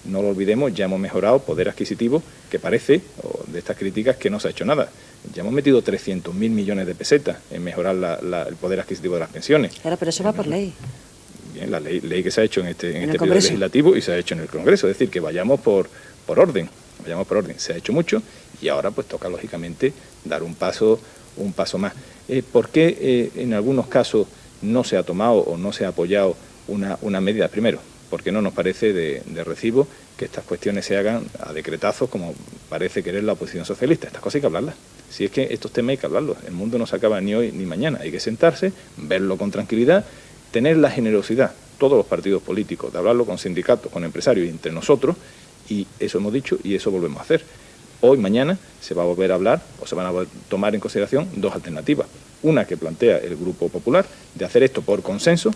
no lo olvidemos, ya hemos mejorado poder adquisitivo, que parece, de estas críticas, que no se ha hecho nada. Ya hemos metido 300.000 millones de pesetas en mejorar el poder adquisitivo de las pensiones. Claro, pero eso va por ley. Bien, la ley que se ha hecho en este periodo legislativo y se ha hecho en el Congreso, es decir, que vayamos por orden. Se ha hecho mucho y ahora pues toca lógicamente dar un paso más. ¿Por qué en algunos casos no se ha tomado o no se ha apoyado una medida? Primero, porque no nos parece de recibo que estas cuestiones se hagan a decretazos como parece querer la oposición socialista. Estas cosas hay que hablarlas. Si es que estos temas hay que hablarlos. El mundo no se acaba ni hoy ni mañana. Hay que sentarse, verlo con tranquilidad, tener la generosidad, todos los partidos políticos, de hablarlo con sindicatos, con empresarios y entre nosotros, y eso hemos dicho y eso volvemos a hacer. Hoy, mañana, se va a volver a hablar o se van a tomar en consideración dos alternativas. Una que plantea el Grupo Popular, de hacer esto por consenso,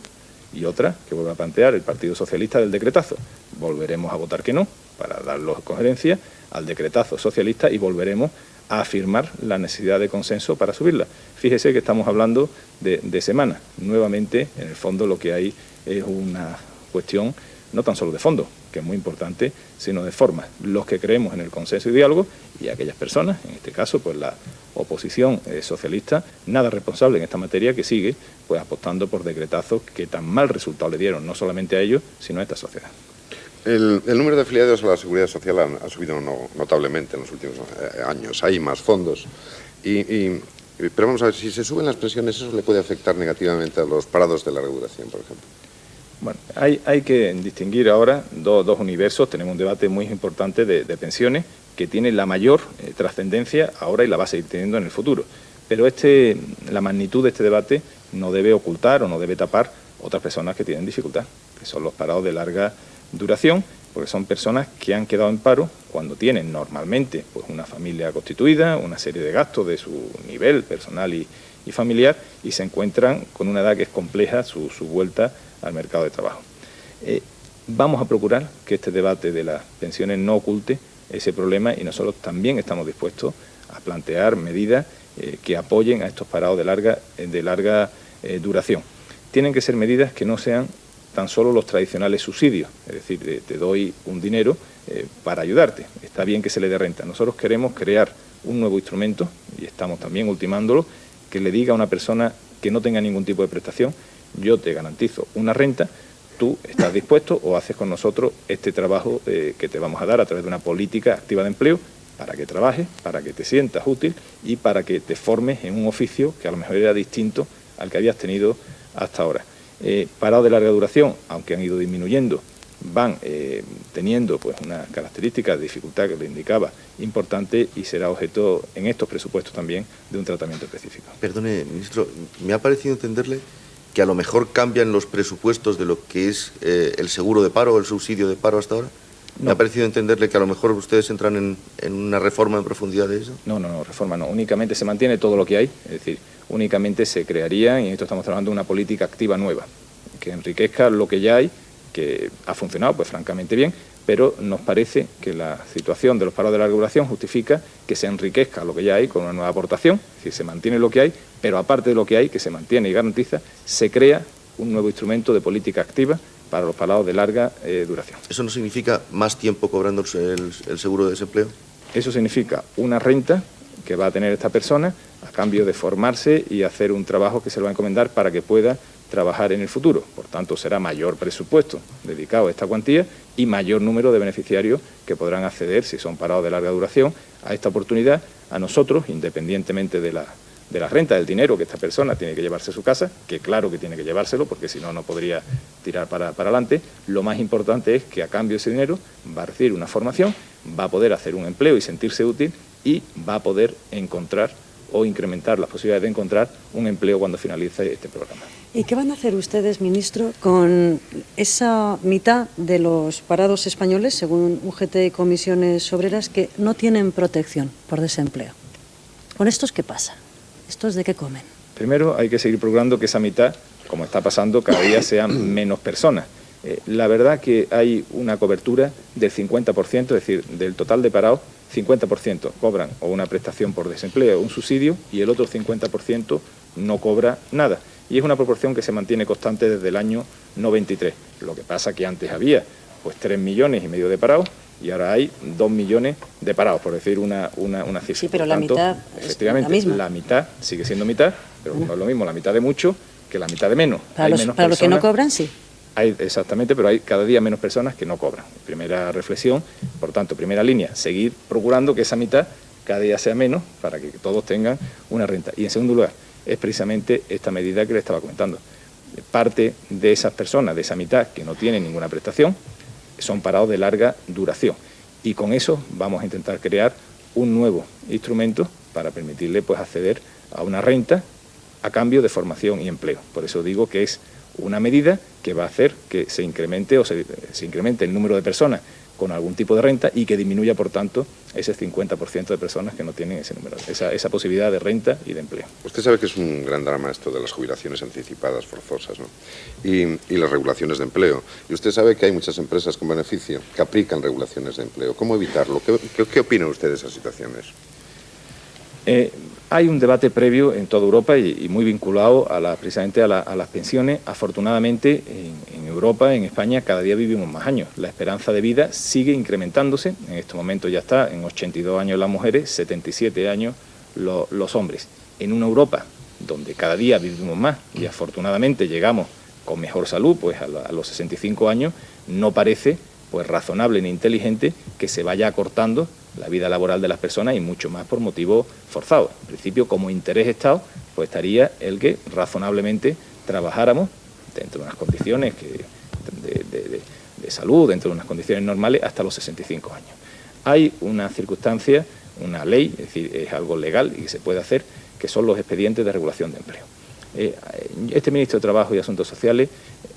y otra que vuelve a plantear el Partido Socialista del decretazo. Volveremos a votar que no, para darlo coherencia al decretazo socialista, y volveremos a afirmar la necesidad de consenso para subirla. Fíjese que estamos hablando de semanas. Nuevamente, en el fondo, lo que hay es una cuestión no tan solo de fondo, que es muy importante, sino de forma. Los que creemos en el consenso y diálogo, y aquellas personas, en este caso, pues la oposición socialista, nada responsable en esta materia, que sigue pues apostando por decretazos que tan mal resultado le dieron, no solamente a ellos, sino a esta sociedad. El número de afiliados a la Seguridad Social ha subido notablemente en los últimos años. Hay más fondos. Pero vamos a ver, si se suben las pensiones, ¿eso le puede afectar negativamente a los parados de larga duración, por ejemplo? Bueno, hay que distinguir ahora dos universos. Tenemos un debate muy importante de pensiones que tiene la mayor trascendencia ahora y la va a seguir teniendo en el futuro. Pero la magnitud de este debate no debe ocultar o no debe tapar otras personas que tienen dificultad, que son los parados de larga duración, porque son personas que han quedado en paro cuando tienen normalmente pues una familia constituida, una serie de gastos de su nivel personal y familiar, y se encuentran con una edad que es compleja su vuelta al mercado de trabajo. Vamos a procurar que este debate de las pensiones no oculte ese problema, y nosotros también estamos dispuestos a plantear medidas que apoyen a estos parados de larga duración. Tienen que ser medidas que no sean tan solo los tradicionales subsidios, es decir, te doy un dinero para ayudarte. Está bien que se le dé renta. Nosotros queremos crear un nuevo instrumento, y estamos también ultimándolo, que le diga a una persona que no tenga ningún tipo de prestación: yo te garantizo una renta, tú estás dispuesto o haces con nosotros este trabajo que te vamos a dar a través de una política activa de empleo, para que trabajes, para que te sientas útil y para que te formes en un oficio que a lo mejor era distinto al que habías tenido hasta ahora. Parados de larga duración, aunque han ido disminuyendo, van teniendo pues una característica de dificultad que le indicaba importante, y será objeto en estos presupuestos también de un tratamiento específico. Perdone, ministro, me ha parecido entenderle que a lo mejor cambian los presupuestos de lo que es el seguro de paro o el subsidio de paro hasta ahora. No. Me ha parecido entenderle que a lo mejor ustedes entran en una reforma en profundidad de eso. No, reforma no. Únicamente se mantiene todo lo que hay, es decir, únicamente se crearía, y en esto estamos trabajando, una política activa nueva, que enriquezca lo que ya hay, que ha funcionado pues francamente bien, pero nos parece que la situación de los parados de larga duración justifica que se enriquezca lo que ya hay con una nueva aportación, es decir, se mantiene lo que hay, pero aparte de lo que hay, que se mantiene y garantiza, se crea un nuevo instrumento de política activa para los parados de larga duración. ¿Eso no significa más tiempo cobrando el seguro de desempleo? Eso significa una renta que va a tener esta persona a cambio de formarse y hacer un trabajo que se le va a encomendar para que pueda trabajar en el futuro. Por tanto, será mayor presupuesto dedicado a esta cuantía y mayor número de beneficiarios que podrán acceder, si son parados de larga duración, a esta oportunidad. A nosotros, independientemente de la renta, del dinero que esta persona tiene que llevarse a su casa, que claro que tiene que llevárselo, porque si no, no podría tirar para adelante, lo más importante es que a cambio de ese dinero va a recibir una formación, va a poder hacer un empleo y sentirse útil, y va a poder encontrar o incrementar las posibilidades de encontrar un empleo cuando finalice este programa. ¿Y qué van a hacer ustedes, ministro, con esa mitad de los parados españoles, según UGT y comisiones obreras, que no tienen protección por desempleo? ¿Con estos qué pasa? ¿Estos de qué comen? Primero, hay que seguir procurando que esa mitad, como está pasando, cada día sean menos personas. La verdad que hay una cobertura del 50%, es decir, del total de parados, 50% cobran o una prestación por desempleo o un subsidio, y el otro 50% no cobra nada. Y es una proporción que se mantiene constante desde el año 93. Lo que pasa que antes había pues 3,5 millones de parados, y ahora hay 2 millones de parados, por decir una cifra. Sí, pero por la tanto, mitad efectivamente, es la misma. La mitad sigue siendo mitad, pero no es lo mismo la mitad de mucho que la mitad de menos. Para los que no cobran, sí. Exactamente, pero hay cada día menos personas que no cobran. Primera reflexión, por tanto, primera línea, seguir procurando que esa mitad cada día sea menos para que todos tengan una renta. Y en segundo lugar, es precisamente esta medida que le estaba comentando. parte de esas personas, de esa mitad que no tienen ninguna prestación, son parados de larga duración. Y con eso vamos a intentar crear un nuevo instrumento para permitirle pues acceder a una renta a cambio de formación y empleo. Por eso digo que es una medida que va a hacer que se incremente se incremente el número de personas con algún tipo de renta y que disminuya, por tanto, ese 50% de personas que no tienen ese número, esa posibilidad de renta y de empleo. Usted sabe que es un gran drama esto de las jubilaciones anticipadas forzosas, ¿no? Y las regulaciones de empleo. Y usted sabe que hay muchas empresas con beneficio que aplican regulaciones de empleo. ¿Cómo evitarlo? ¿Qué opina usted de esas situaciones? Hay un debate previo en toda Europa y muy vinculado precisamente a las pensiones. Afortunadamente, en Europa, en España, cada día vivimos más años. La esperanza de vida sigue incrementándose. En este momento ya está en 82 años las mujeres, 77 años los hombres. En una Europa donde cada día vivimos más y afortunadamente llegamos con mejor salud, pues a los 65 años, no parece pues razonable ni inteligente que se vaya acortando la vida laboral de las personas y mucho más por motivos forzados. En principio, como interés Estado, pues estaría el que razonablemente trabajáramos dentro de unas condiciones de salud, dentro de unas condiciones normales, hasta los 65 años. Hay una circunstancia, una ley, es decir, es algo legal y que se puede hacer, que son los expedientes de regulación de empleo. Este ministro de Trabajo y Asuntos Sociales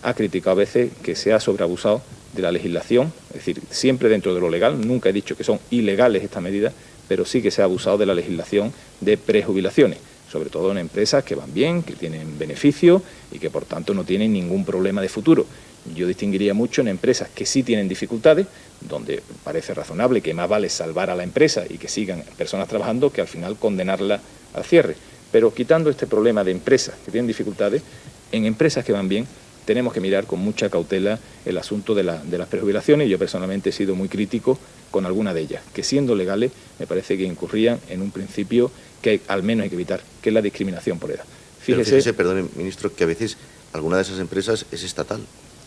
ha criticado a veces que se ha sobreabusado de la legislación, es decir, siempre dentro de lo legal. Nunca he dicho que son ilegales estas medidas, pero sí que se ha abusado de la legislación de prejubilaciones, sobre todo en empresas que van bien, que tienen beneficios y que por tanto no tienen ningún problema de futuro. Yo distinguiría mucho en empresas que sí tienen dificultades, donde parece razonable que más vale salvar a la empresa y que sigan personas trabajando que al final condenarla al cierre. Pero quitando este problema de empresas que tienen dificultades, en empresas que van bien tenemos que mirar con mucha cautela el asunto de las prejubilaciones. Yo personalmente he sido muy crítico con alguna de ellas, que siendo legales me parece que incurrían en un principio que al menos hay que evitar, que es la discriminación por edad. Fíjese, perdone, ministro, que a veces alguna de esas empresas es estatal.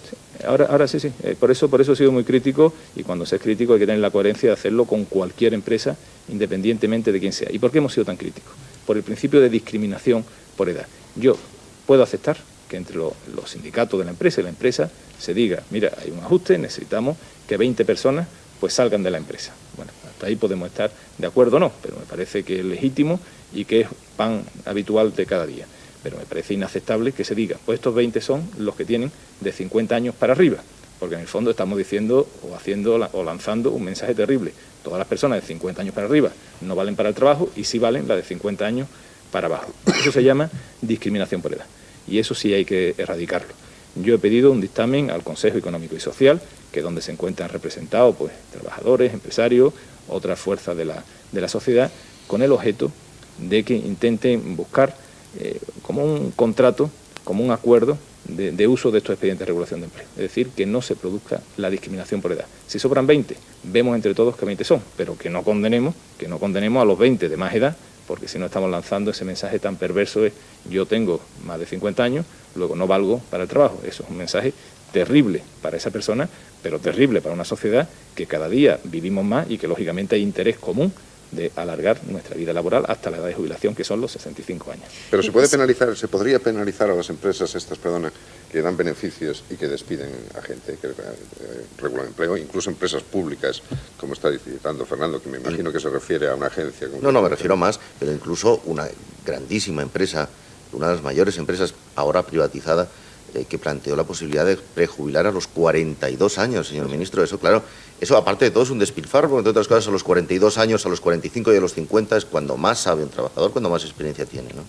Sí. Ahora sí. Por eso he sido muy crítico, y cuando se es crítico hay que tener la coherencia de hacerlo con cualquier empresa, independientemente de quién sea. ¿Y por qué hemos sido tan críticos? Por el principio de discriminación por edad. Yo puedo aceptar que entre los sindicatos de la empresa y la empresa se diga, mira, hay un ajuste, necesitamos que 20 personas pues salgan de la empresa. Bueno, hasta ahí podemos estar de acuerdo o no, pero me parece que es legítimo y que es pan habitual de cada día. Pero me parece inaceptable que se diga, pues estos 20 son los que tienen de 50 años para arriba, porque en el fondo estamos diciendo o haciendo o lanzando un mensaje terrible. Todas las personas de 50 años para arriba no valen para el trabajo y sí valen las de 50 años para abajo. Eso se llama discriminación por edad. Y eso sí hay que erradicarlo. Yo he pedido un dictamen al Consejo Económico y Social, que es donde se encuentran representados pues, trabajadores, empresarios, otras fuerzas de la sociedad, con el objeto de que intenten buscar como un contrato, como un acuerdo de uso de estos expedientes de regulación de empleo. Es decir, que no se produzca la discriminación por edad. Si sobran 20, vemos entre todos que 20 son, pero que no condenemos a los 20 de más edad, porque si no estamos lanzando ese mensaje tan perverso de yo tengo más de 50 años, luego no valgo para el trabajo. Eso es un mensaje terrible para esa persona, pero terrible para una sociedad que cada día vivimos más y que lógicamente hay interés común de alargar nuestra vida laboral hasta la edad de jubilación, que son los 65 años. Pero se podría penalizar a las empresas estas, que dan beneficios y que despiden a gente, que regulan empleo, incluso empresas públicas, como está diciendo Fernando, que me imagino que se refiere a una agencia. No, me refiero a más, pero incluso una grandísima empresa, una de las mayores empresas ahora privatizada, que planteó la posibilidad de prejubilar a los 42 años, señor ministro. Eso, claro, eso aparte de todo es un despilfarro, porque entre otras cosas a los 42 años, a los 45 y a los 50 es cuando más sabe un trabajador, cuando más experiencia tiene, ¿no?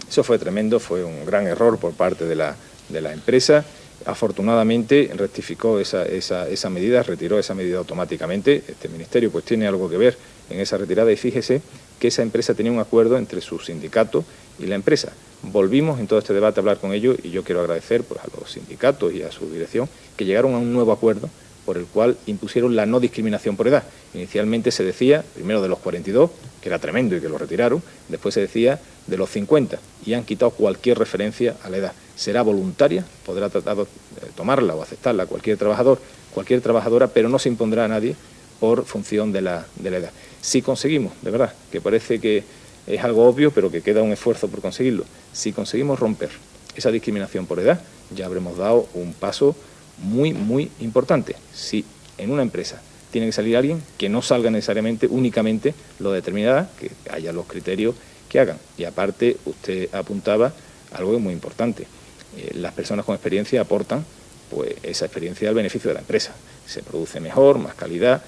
Eso fue tremendo, fue un gran error por parte de la empresa. Afortunadamente rectificó esa medida, retiró esa medida automáticamente. Este ministerio pues tiene algo que ver en esa retirada, y fíjese que esa empresa tenía un acuerdo entre su sindicato y la empresa. Volvimos en todo este debate a hablar con ellos y yo quiero agradecer pues, a los sindicatos y a su dirección que llegaron a un nuevo acuerdo por el cual impusieron la no discriminación por edad. Inicialmente se decía, primero de los 42, que era tremendo y que lo retiraron, después se decía de los 50 y han quitado cualquier referencia a la edad. Será voluntaria, podrá tomarla o aceptarla cualquier trabajador, cualquier trabajadora, pero no se impondrá a nadie por función de la edad. Si conseguimos, de verdad, que parece que es algo obvio, pero que queda un esfuerzo por conseguirlo, si conseguimos romper esa discriminación por edad, ya habremos dado un paso muy, muy importante. Si en una empresa tiene que salir alguien, que no salga necesariamente únicamente lo determinada, que haya los criterios que hagan. Y aparte, usted apuntaba algo que es muy importante. Las personas con experiencia aportan pues esa experiencia al beneficio de la empresa. Se produce mejor, más calidad,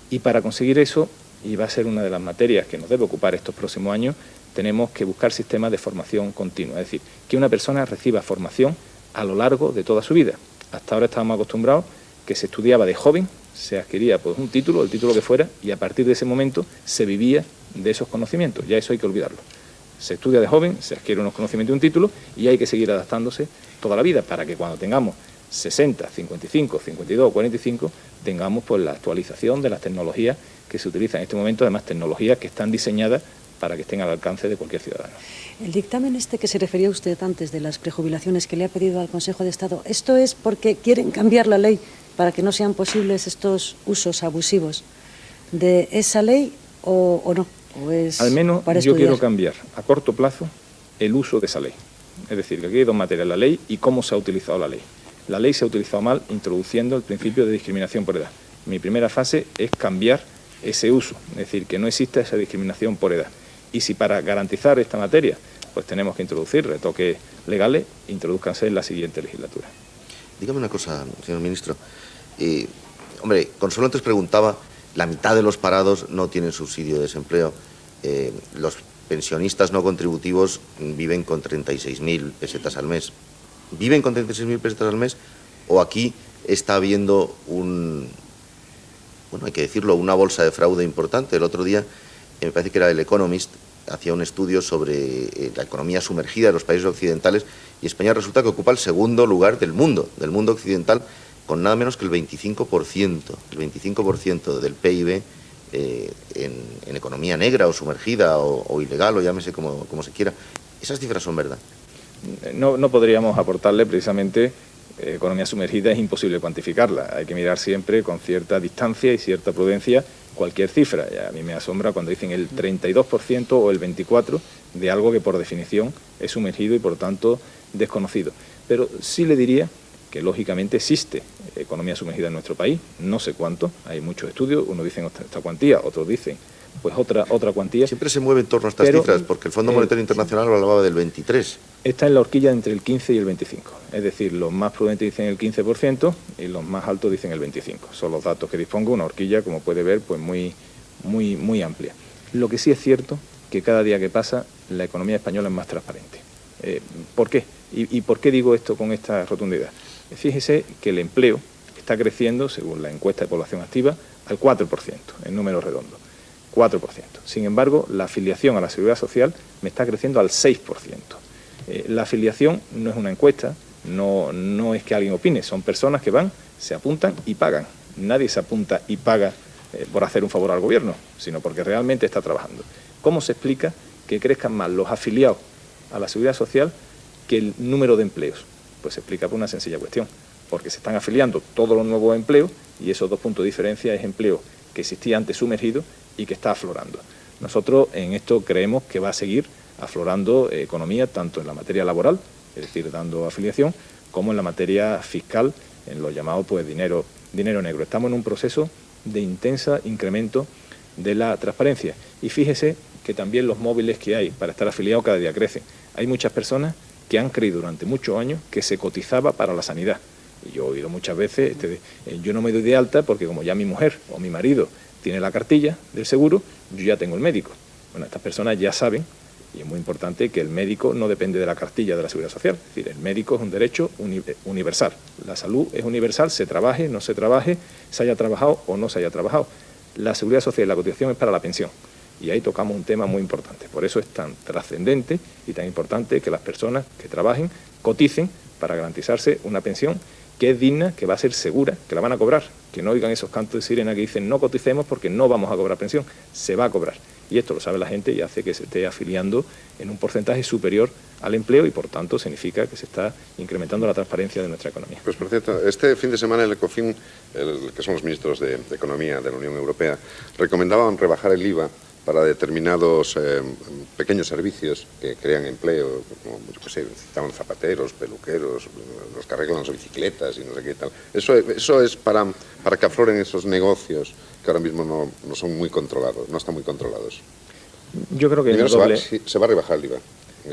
y para conseguir eso, y va a ser una de las materias que nos debe ocupar estos próximos años, tenemos que buscar sistemas de formación continua, es decir, que una persona reciba formación a lo largo de toda su vida. Hasta ahora estábamos acostumbrados que se estudiaba de joven, se adquiría pues un título, el título que fuera, y a partir de ese momento se vivía de esos conocimientos. Ya eso hay que olvidarlo. Se estudia de joven, se adquiere unos conocimientos y un título, y hay que seguir adaptándose toda la vida para que cuando tengamos 60, 55, 52, 45, tengamos pues la actualización de las tecnologías que se utilizan en este momento, además tecnologías que están diseñadas para que estén al alcance de cualquier ciudadano. El dictamen este que se refería usted antes de las prejubilaciones que le ha pedido al Consejo de Estado, ¿esto es porque quieren cambiar la ley para que no sean posibles estos usos abusivos de esa ley o no? ¿O es al menos para yo estudiar? quiero cambiar a corto plazo el uso de esa ley. Es decir, que aquí hay dos materias, la ley y cómo se ha utilizado la ley. La ley se ha utilizado mal introduciendo el principio de discriminación por edad. Mi primera fase es cambiar ese uso, es decir, que no exista esa discriminación por edad. Y si para garantizar esta materia pues tenemos que introducir retoques legales, introduzcanse en la siguiente legislatura. Dígame una cosa, señor ministro. Hombre, Consuelo antes preguntaba, la mitad de los parados no tienen subsidio de desempleo. Los pensionistas no contributivos viven con 36.000 pesetas al mes. ¿Viven con 36.000 pesetas al mes o aquí está habiendo hay que decirlo, una bolsa de fraude importante? El otro día, me parece que era el Economist, hacía un estudio sobre la economía sumergida de los países occidentales y España resulta que ocupa el segundo lugar del mundo occidental, con nada menos que el 25% del PIB en economía negra o sumergida o ilegal o llámese como se quiera. ¿Esas cifras son verdad? No podríamos aportarle precisamente economía sumergida, es imposible cuantificarla. Hay que mirar siempre con cierta distancia y cierta prudencia cualquier cifra. Y a mí me asombra cuando dicen el 32% o el 24% de algo que por definición es sumergido y por tanto desconocido. Pero sí le diría que lógicamente existe economía sumergida en nuestro país, no sé cuánto, hay muchos estudios, unos dicen esta cuantía, otros dicen pues otra cuantía. Siempre se mueve en torno a estas cifras, porque el Fondo Monetario Internacional hablaba del 23%. Está en la horquilla entre el 15 y el 25. Es decir, los más prudentes dicen el 15% y los más altos dicen el 25%. Son los datos que dispongo, una horquilla, como puede ver, pues muy amplia. Lo que sí es cierto que cada día que pasa la economía española es más transparente. ¿Por qué? ¿Y por qué digo esto con esta rotundidad? Fíjese que el empleo está creciendo, según la encuesta de población activa, al 4%, en números redondos. 4%. Sin embargo, la afiliación a la Seguridad Social me está creciendo al 6%. La afiliación no es una encuesta, no es que alguien opine, son personas que van, se apuntan y pagan. Nadie se apunta y paga por hacer un favor al gobierno, sino porque realmente está trabajando. ¿Cómo se explica que crezcan más los afiliados a la Seguridad Social que el número de empleos? Pues se explica por una sencilla cuestión, porque se están afiliando todos los nuevos empleos y esos dos puntos de diferencia es empleo que existía antes sumergido y que está aflorando. Nosotros en esto creemos que va a seguir aflorando economía tanto en la materia laboral, es decir, dando afiliación, como en la materia fiscal, en lo llamado pues dinero negro. Estamos en un proceso de intensa incremento de la transparencia y fíjese que también los móviles que hay para estar afiliados cada día crecen. Hay muchas personas que han creído durante muchos años que se cotizaba para la sanidad. Y yo he oído muchas veces, yo no me doy de alta porque como ya mi mujer o mi marido tiene la cartilla del seguro, yo ya tengo el médico. Bueno, estas personas ya saben, y es muy importante, que el médico no depende de la cartilla de la Seguridad Social. Es decir, el médico es un derecho universal. La salud es universal, se trabaje, no se trabaje, se haya trabajado o no se haya trabajado. La Seguridad Social y la cotización es para la pensión. Y ahí tocamos un tema muy importante. Por eso es tan trascendente y tan importante que las personas que trabajen coticen para garantizarse una pensión que es digna, que va a ser segura, que la van a cobrar. Que no oigan esos cantos de sirena que dicen no coticemos porque no vamos a cobrar pensión. Se va a cobrar. Y esto lo sabe la gente y hace que se esté afiliando en un porcentaje superior al empleo y por tanto significa que se está incrementando la transparencia de nuestra economía. Pues por cierto, este fin de semana el Ecofin, que son los ministros de Economía de la Unión Europea, recomendaban rebajar el IVA para determinados pequeños servicios que crean empleo, como yo qué sé, citaban zapateros, peluqueros, los que arreglan las bicicletas y no sé qué tal. Eso es para que afloren esos negocios que ahora mismo no son muy controlados, no están muy controlados. Yo creo que hay una doble... se va a rebajar el IVA.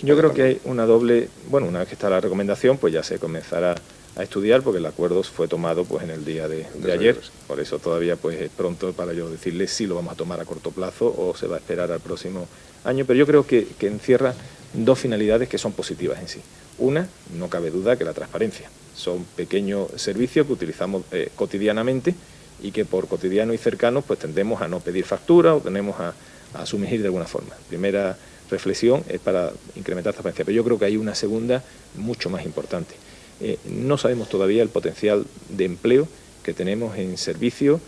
Yo creo que hay una doble... Bueno, una vez que está la recomendación, pues ya se comenzará a estudiar, porque el acuerdo fue tomado pues en el día de ayer. Por eso todavía pues es pronto para yo decirle si lo vamos a tomar a corto plazo o se va a esperar al próximo año. Pero yo creo que encierra dos finalidades que son positivas en sí. Una, no cabe duda, que la transparencia. Son pequeños servicios que utilizamos cotidianamente y que por cotidiano y cercanos pues tendemos a no pedir factura o tendemos a sumergir de alguna forma. Primera reflexión es para incrementar transparencia, pero yo creo que hay una segunda mucho más importante. No sabemos todavía el potencial de empleo que tenemos en servicio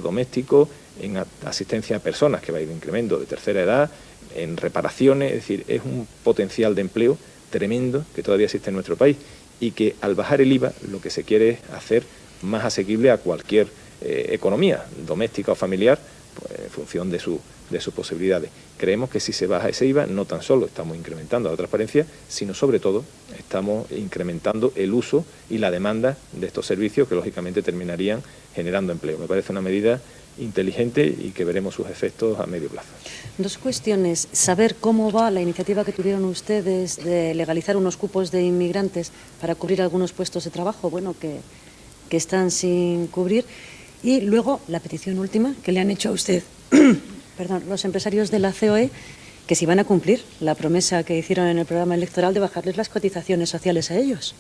doméstico, en asistencia a personas, que va a ir incremento de tercera edad, en reparaciones, es decir, es un potencial de empleo tremendo que todavía existe en nuestro país y que al bajar el IVA lo que se quiere es hacer más asequible a cualquier economía doméstica o familiar, pues, en función de sus posibilidades. Creemos que si se baja ese IVA, no tan solo estamos incrementando la transparencia, sino sobre todo estamos incrementando el uso y la demanda de estos servicios que lógicamente terminarían generando empleo. Me parece una medida inteligente y que veremos sus efectos a medio plazo. Dos cuestiones. Saber cómo va la iniciativa que tuvieron ustedes de legalizar unos cupos de inmigrantes para cubrir algunos puestos de trabajo, bueno, que están sin cubrir. Y luego la petición última que le han hecho a usted, perdón, los empresarios de la COE, que si van a cumplir la promesa que hicieron en el programa electoral de bajarles las cotizaciones sociales a ellos.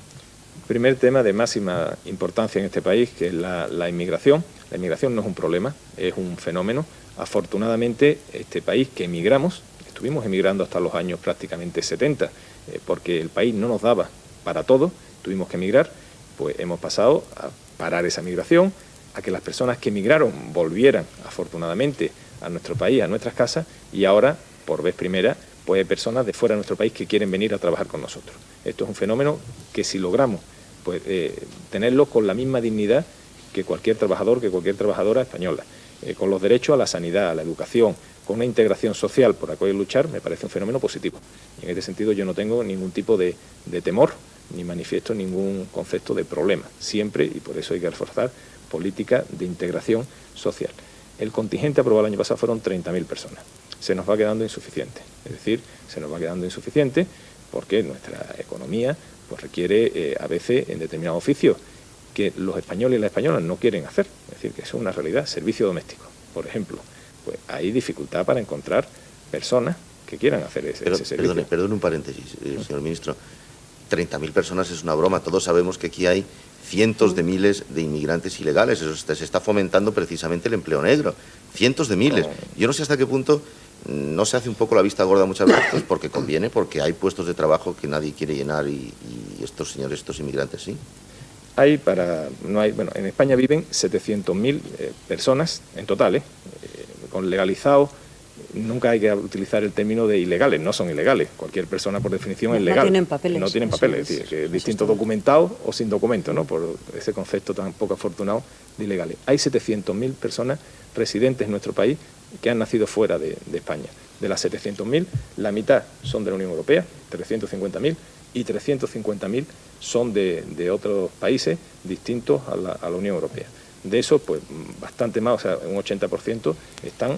Primer tema de máxima importancia en este país, que es la inmigración. La inmigración no es un problema, es un fenómeno. Afortunadamente, este país que emigramos, estuvimos emigrando hasta los años prácticamente 70, porque el país no nos daba para todo, tuvimos que emigrar, pues hemos pasado a parar esa migración, a que las personas que emigraron volvieran, afortunadamente, a nuestro país, a nuestras casas, y ahora, por vez primera, pues hay personas de fuera de nuestro país que quieren venir a trabajar con nosotros. Esto es un fenómeno que si logramos pues, tenerlo con la misma dignidad que cualquier trabajador, que cualquier trabajadora española, con los derechos a la sanidad, a la educación, con una integración social por la cual luchar, me parece un fenómeno positivo. Y en este sentido yo no tengo ningún tipo de temor, ni manifiesto ningún concepto de problema. Siempre, y por eso hay que reforzar, política de integración social. El contingente aprobado el año pasado fueron 30.000 personas. Se nos va quedando insuficiente. Es decir, se nos va quedando insuficiente porque nuestra economía pues requiere a veces en determinados oficios que los españoles y las españolas no quieren hacer. Es decir, que eso es una realidad. Servicio doméstico, por ejemplo. Pues hay dificultad para encontrar personas que quieran hacer ese servicio. Perdone un paréntesis, señor ministro. 30.000 personas es una broma. Todos sabemos que aquí hay cientos de miles de inmigrantes ilegales. Eso se está fomentando precisamente el empleo negro. Cientos de miles. Yo no sé hasta qué punto no se hace un poco la vista gorda muchas veces, porque conviene, porque hay puestos de trabajo que nadie quiere llenar y estos señores, estos inmigrantes sí. En España viven 700.000 personas en total, con legalizados. Nunca hay que utilizar el término de ilegales, no son ilegales. Cualquier persona, por definición, es legal. No tienen papeles. No tienen papeles, es decir, que es distinto documentado o sin documento, ¿no? Por ese concepto tan poco afortunado de ilegales. Hay 700.000 personas residentes en nuestro país que han nacido fuera de España. De las 700.000, la mitad son de la Unión Europea, 350.000, y 350.000 son de otros países distintos a la Unión Europea. De eso, pues bastante más, o sea, un 80% están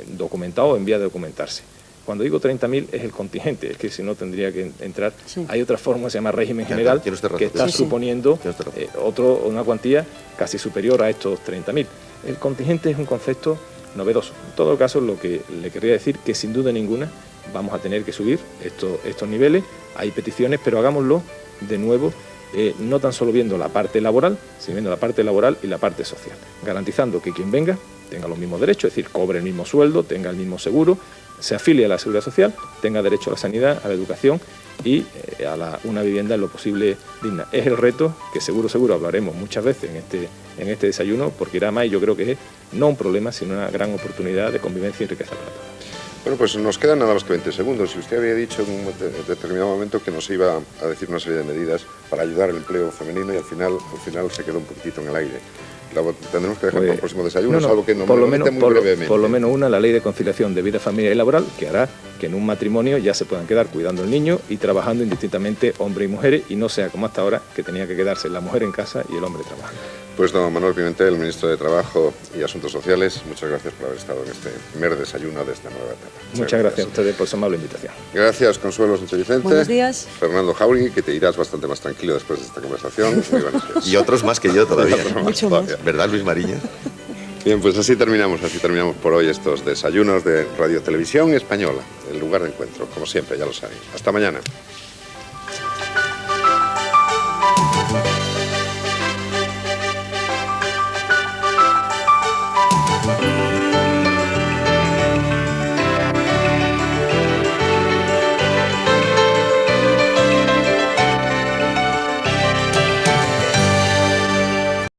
documentados o en vía de documentarse. Cuando digo 30.000 es el contingente, es que si no tendría que entrar. Sí. Hay otra forma que se llama régimen general que está suponiendo una cuantía casi superior a estos 30.000. El contingente es un concepto novedoso. En todo caso, lo que le querría decir que sin duda ninguna vamos a tener que subir estos niveles. Hay peticiones, pero hagámoslo de nuevo. No tan solo viendo la parte laboral, sino viendo la parte laboral y la parte social, garantizando que quien venga tenga los mismos derechos, es decir, cobre el mismo sueldo, tenga el mismo seguro, se afilie a la seguridad social, tenga derecho a la sanidad, a la educación y a una vivienda en lo posible digna. Es el reto que seguro hablaremos muchas veces en este desayuno, porque irá más y yo creo que es no un problema, sino una gran oportunidad de convivencia y riqueza para todos. Bueno, pues nos quedan nada más que 20 segundos. Si usted había dicho en un determinado momento que nos iba a decir una serie de medidas para ayudar al empleo femenino y al final se quedó un poquitito en el aire. tendremos que dejar para el próximo desayuno, no, no, salvo que por lo menos, muy brevemente. por lo menos una, la ley de conciliación de vida familiar y laboral, que hará que en un matrimonio ya se puedan quedar cuidando al niño y trabajando indistintamente hombres y mujeres, y no sea como hasta ahora, que tenía que quedarse la mujer en casa y el hombre trabajando. Pues don Manuel Pimentel, ministro de Trabajo y Asuntos Sociales, muchas gracias por haber estado en este primer desayuno de esta nueva etapa. Muchas gracias a ustedes por su amable invitación. Gracias, Consuelo Sánchez Vicente. Buenos días. Fernando Jauregui, que te irás bastante más tranquilo después de esta conversación. Muy buenos días. Y otros más que yo todavía. Mucho más. ¿Verdad, Luis Mariñas? Bien, pues así terminamos por hoy estos desayunos de Radio Televisión Española, el lugar de encuentro, como siempre, ya lo saben. Hasta mañana.